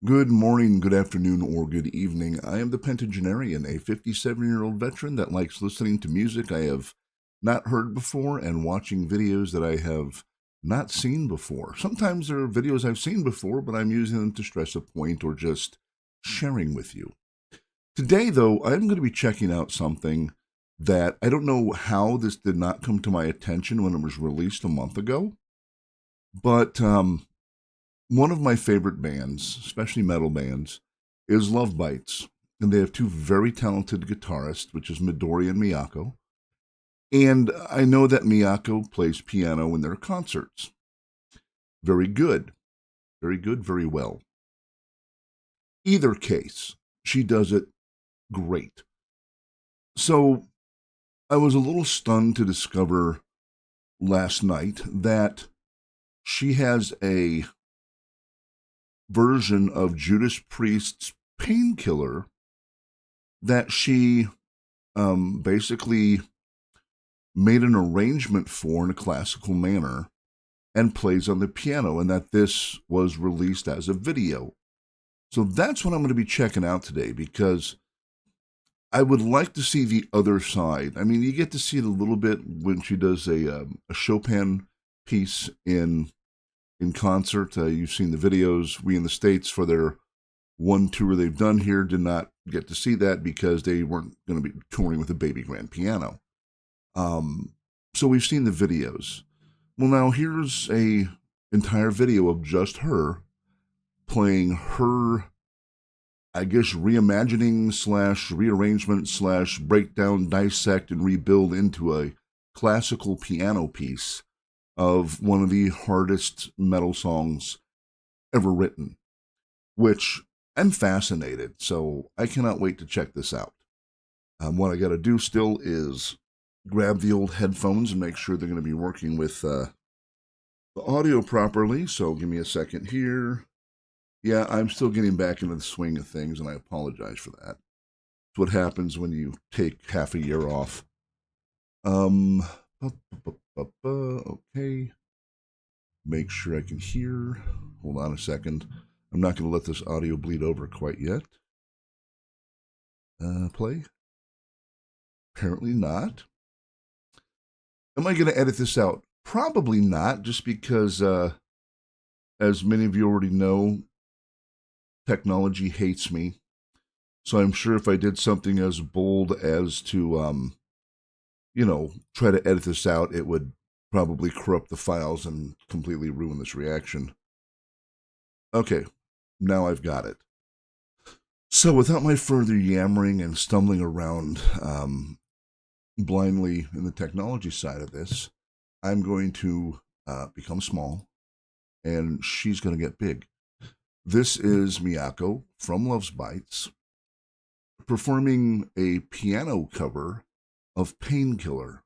Good morning, good afternoon, or good evening. I am the Pentagenarian, a 57-year-old veteran that likes listening to music I have not heard before and watching videos that I have not seen before. Sometimes there are videos I've seen before, but I'm using them to stress a point or just sharing with you. Today, though, I'm going to be checking out something that I don't know how this did not come to my attention when it was released a month ago, but one of my favorite bands, especially metal bands, is LOVEBITES. And they have two very talented guitarists, which is Midori and Miyako. And I know that Miyako plays piano in their concerts. Very good. Very good, very well. Either case, she does it great. So I was a little stunned to discover last night that she has a version of Judas Priest's Painkiller that she basically made an arrangement for in a classical manner and plays on the piano, and that this was released as a video. So that's what I'm going to be checking out today, because I would like to see the other side. I mean, you get to see it a little bit when she does a Chopin piece in concert. You've seen the videos. We in the States, for their one tour they've done here, did not get to see that because they weren't going to be touring with a baby grand piano. So we've seen the videos. Well, now here's a entire video of just her playing her, I guess, reimagining / rearrangement / breakdown, dissect, and rebuild into a classical piano piece of one of the hardest metal songs ever written, which I'm fascinated. So I cannot wait to check this out. What I got to do still is grab the old headphones and make sure they're going to be working with the audio properly. So give me a second here. Yeah, I'm still getting back into the swing of things, and I apologize for that. It's what happens when you take half a year off. Okay. Make sure I can hear. Hold on a second. I'm not going to let this audio bleed over quite yet. Play. Apparently not. Am I going to edit this out? Probably not, just because, as many of you already know, technology hates me. So I'm sure if I did something as bold as to, try to edit this out, it would probably corrupt the files and completely ruin this reaction. Okay, now I've got it. So without my further yammering and stumbling around blindly in the technology side of this, I'm going to become small, and she's going to get big. This is Miyako from LOVEBITES performing a piano cover of Painkiller.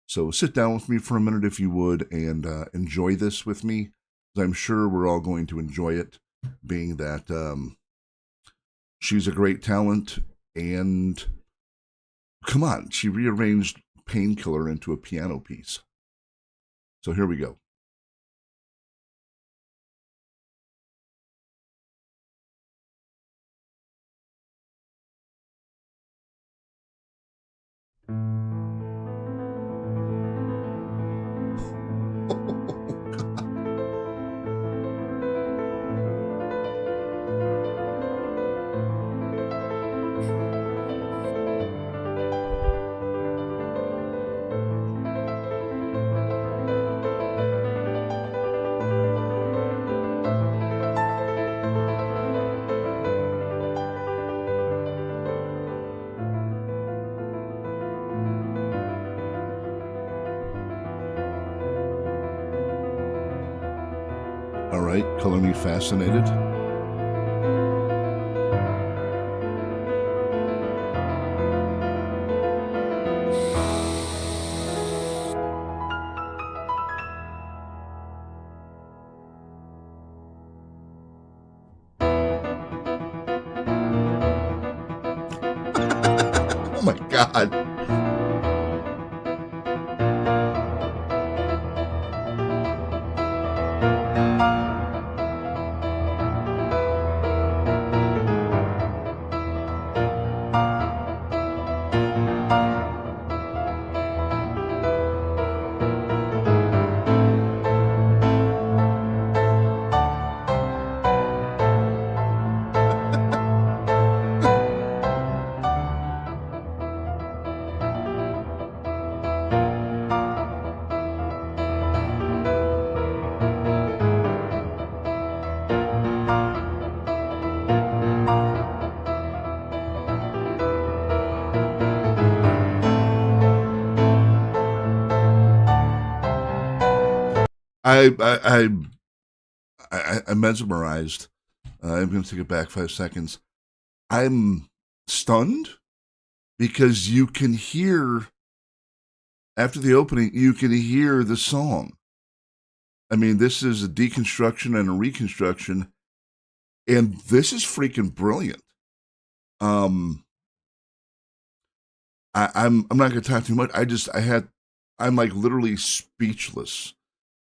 So sit down with me for a minute, if you would, and enjoy this with me. I'm sure we're all going to enjoy it, being that she's a great talent, and come on, she rearranged Painkiller into a piano piece. So here we go. All right, color me fascinated. Oh my God. I'm mesmerized. I'm going to take it back 5 seconds. I'm stunned because you can hear, after the opening, you can hear the song. I mean, this is a deconstruction and a reconstruction, and this is freaking brilliant. I'm not going to talk too much. I'm like literally speechless.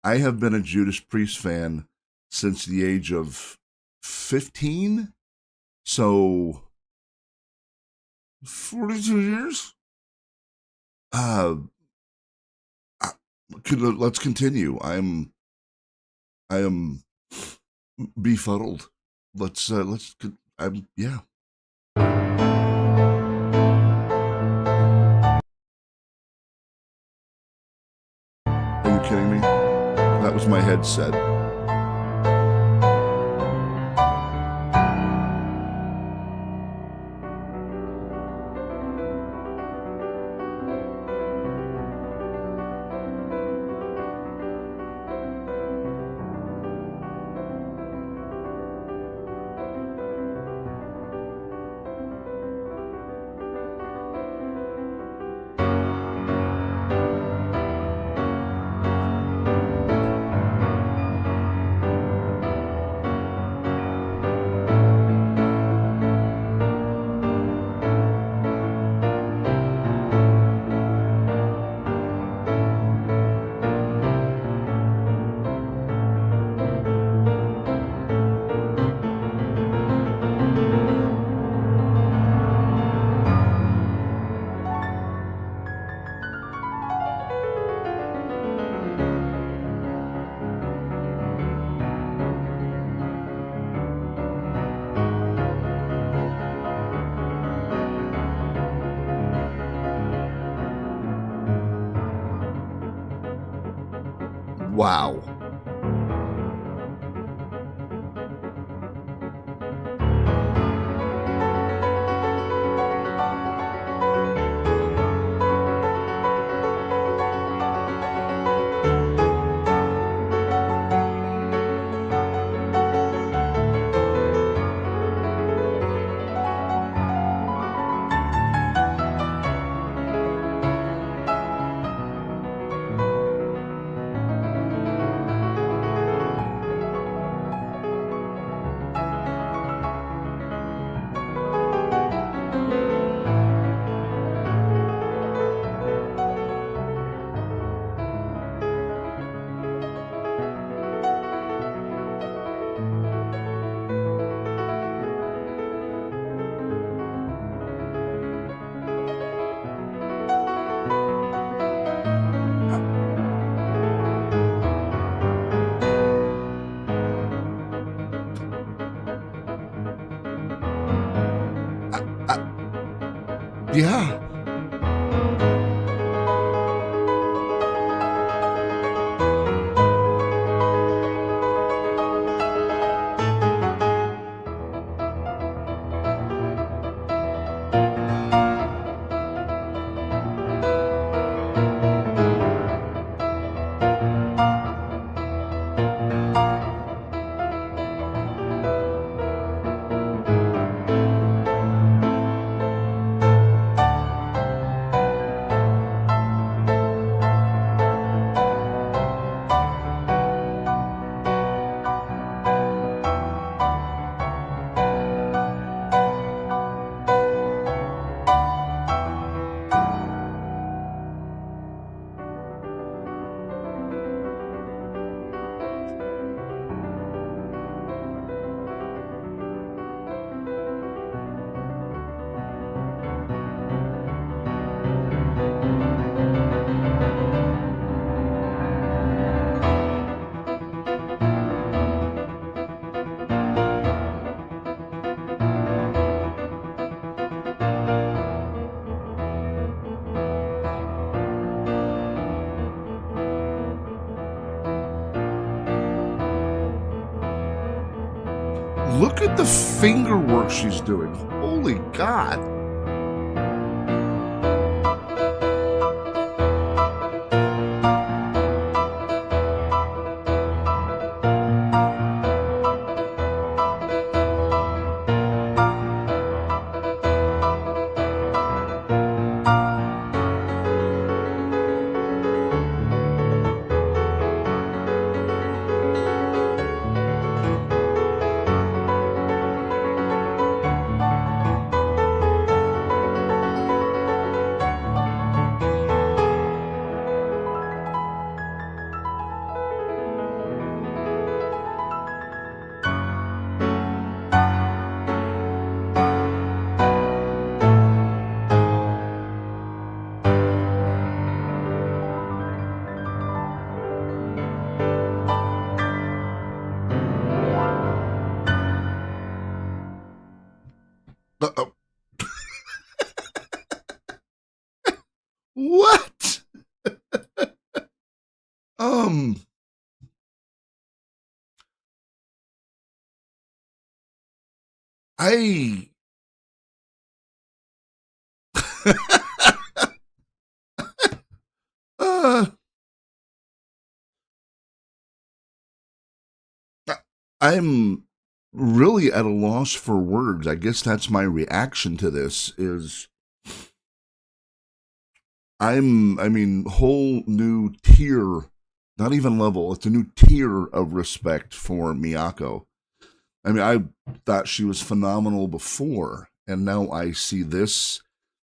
I have been a Judas Priest fan since the age of 15, so 42 years. Let's continue. I am befuddled. Yeah. Are you kidding me? That was my headset. Wow. Yeah. Look at the finger work she's doing. Holy God. Uh, what? Um, I uh, I'm really at a loss for words. I guess that's my reaction to this is I mean, whole new tier, not even level, it's a new tier of respect for Miyako. I mean, I thought she was phenomenal before, and now I see this.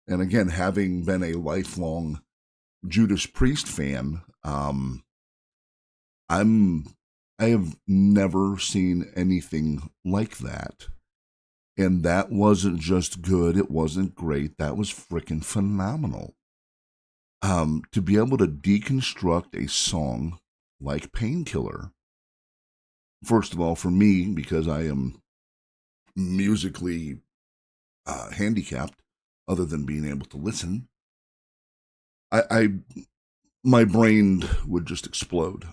And again, having been a lifelong Judas Priest fan, I'm I have never seen anything like that. And that wasn't just good, it wasn't great, that was freaking phenomenal. To be able to deconstruct a song like Painkiller, first of all, for me, because I am musically handicapped, other than being able to listen, I my brain would just explode.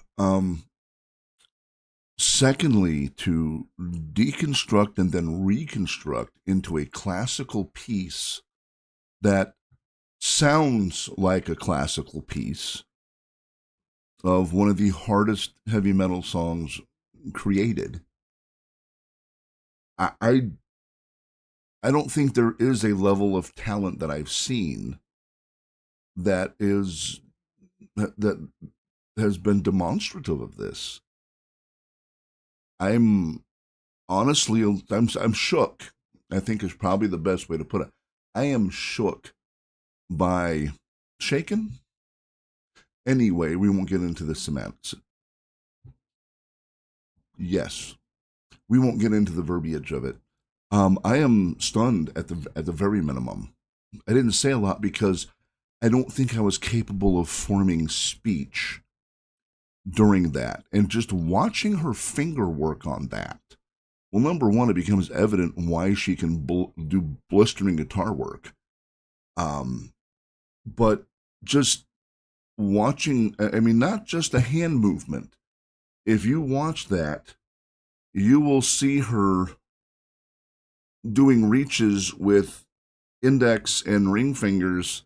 Secondly, to deconstruct and then reconstruct into a classical piece that sounds like a classical piece of one of the hardest heavy metal songs created. I I don't think there is a level of talent that I've seen that is that has been demonstrative of this. I'm honestly I'm shook. I think is probably the best way to put it. I am shook by shaken. Anyway, we won't get into the semantics. Yes, we won't get into the verbiage of it. I am stunned at the very minimum. I didn't say a lot because I don't think I was capable of forming speech during that. And just watching her finger work on that. Well, number one, it becomes evident why she can do blistering guitar work. But just watching, I mean, not just a hand movement. If you watch that, you will see her doing reaches with index and ring fingers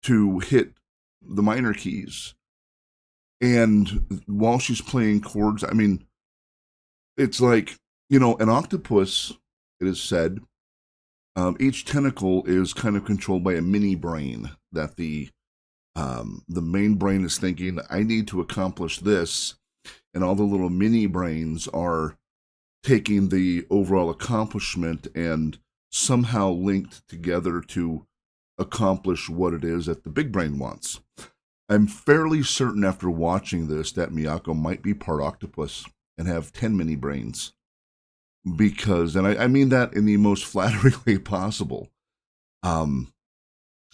to hit the minor keys. And while she's playing chords, I mean, it's like, you know, an octopus, it is said, each tentacle is kind of controlled by a mini brain that the main brain is thinking, I need to accomplish this. And all the little mini brains are taking the overall accomplishment and somehow linked together to accomplish what it is that the big brain wants. I'm fairly certain after watching this that Miyako might be part octopus and have 10 mini brains. Because, and I mean that in the most flattering way possible.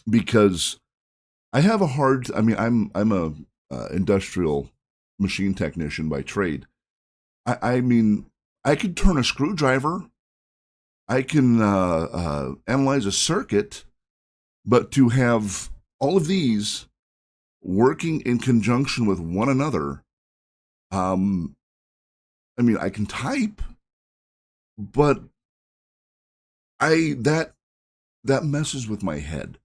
Because I have a hard, I mean, I'm a industrial machine technician by trade. I mean, I could turn a screwdriver. I can analyze a circuit, but to have all of these working in conjunction with one another, I mean, I can type, but I that messes with my head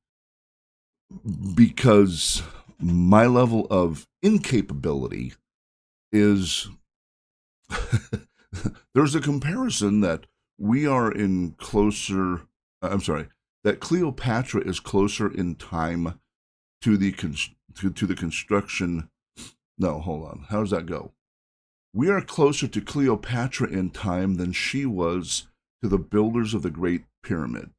because my level of incapability is there's a comparison that we are in closer I'm sorry, that Cleopatra is closer in time to the to the construction. No, hold on. How does that go? We are closer to Cleopatra in time than she was to the builders of the Great Pyramid.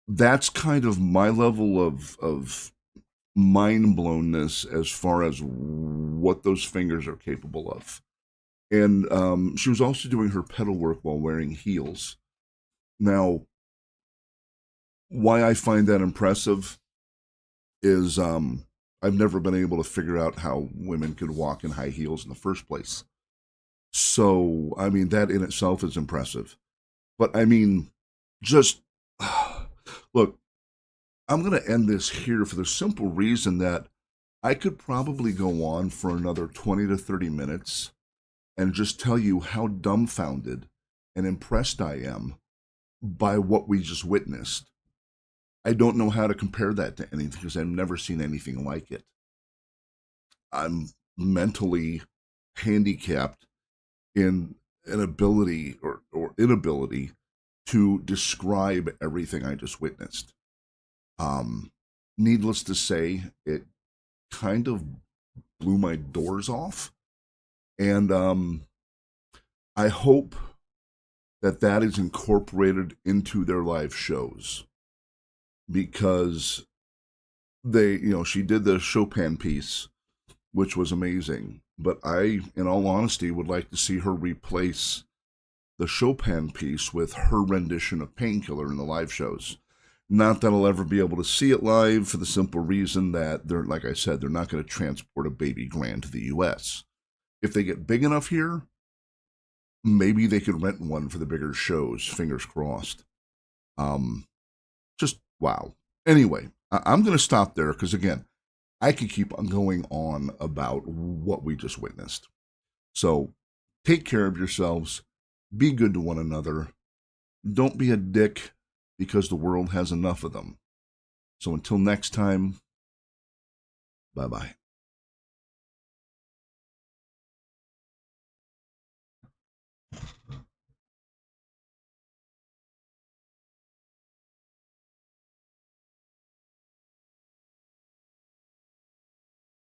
That's kind of my level of mind blownness as far as what those fingers are capable of. And she was also doing her pedal work while wearing heels. Now, why I find that impressive is I've never been able to figure out how women could walk in high heels in the first place. So, I mean, that in itself is impressive. But I mean, just look, I'm going to end this here for the simple reason that I could probably go on for another 20 to 30 minutes and just tell you how dumbfounded and impressed I am by what we just witnessed. I don't know how to compare that to anything because I've never seen anything like it. I'm mentally handicapped in an ability or inability to describe everything I just witnessed. Um, Needless to say, it kind of blew my doors off. And I hope that that is incorporated into their live shows because she did the Chopin piece, which was amazing. But I, in all honesty, would like to see her replace the Chopin piece with her rendition of Painkiller in the live shows. Not that I'll ever be able to see it live for the simple reason that they're, like I said, they're not going to transport a baby grand to the U.S. If they get big enough here, maybe they could rent one for the bigger shows. Fingers crossed. Just wow. Anyway, I'm going to stop there because, again, I could keep on going on about what we just witnessed. So take care of yourselves. Be good to one another. Don't be a dick because the world has enough of them. So until next time, bye-bye.